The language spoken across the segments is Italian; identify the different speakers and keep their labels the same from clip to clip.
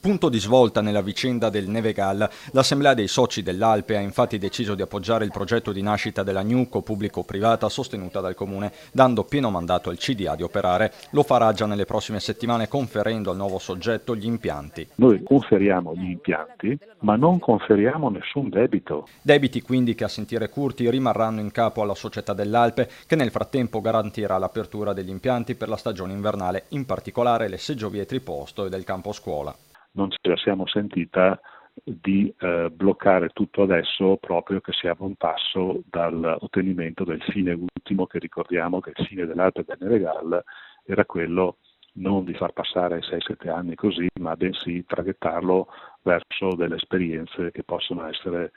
Speaker 1: Punto di svolta nella vicenda del Nevegal, l'Assemblea dei soci dell'Alpe ha infatti deciso di appoggiare il progetto di nascita della Newco pubblico-privata sostenuta dal Comune, dando pieno mandato al CDA di operare. Lo farà già nelle prossime settimane conferendo al nuovo soggetto gli impianti.
Speaker 2: Noi conferiamo gli impianti, ma non conferiamo nessun debito.
Speaker 1: Debiti quindi che a sentire curti rimarranno in capo alla società dell'Alpe, che nel frattempo garantirà l'apertura degli impianti per la stagione invernale, in particolare le seggiovie triposto e del campo scuola.
Speaker 2: Non ce la siamo sentita di bloccare tutto adesso, proprio che siamo a un passo dall'ottenimento del fine ultimo, che ricordiamo che il fine dell'Alpe del Nevegal era quello non di far passare 6-7 anni così, ma bensì traghettarlo verso delle esperienze che possono essere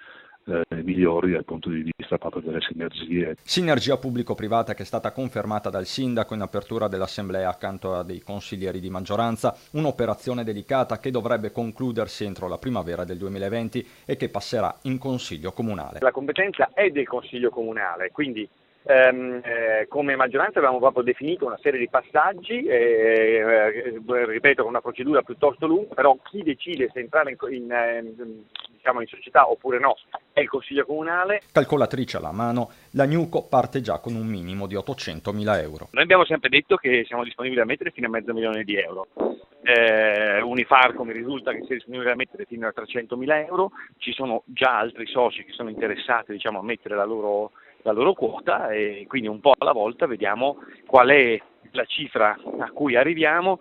Speaker 2: migliori dal punto di vista proprio delle sinergie.
Speaker 1: Sinergia pubblico-privata che è stata confermata dal sindaco in apertura dell'assemblea accanto a dei consiglieri di maggioranza, un'operazione delicata che dovrebbe concludersi entro la primavera del 2020 e che passerà in consiglio comunale.
Speaker 3: La competenza è del consiglio comunale, quindi come maggioranza abbiamo proprio definito una serie di passaggi, ripeto, con una procedura piuttosto lunga, però chi decide se entrare in società oppure no è il Consiglio Comunale.
Speaker 1: Calcolatrice alla mano, la Newco parte già con un minimo di 800.000 euro.
Speaker 3: Noi abbiamo sempre detto che siamo disponibili a mettere fino a €500.000. Unifarco mi risulta che sia disponibile a mettere fino a €300.000. Ci sono già altri soci che sono interessati, a mettere la loro quota, e quindi un po' alla volta vediamo qual è la cifra a cui arriviamo.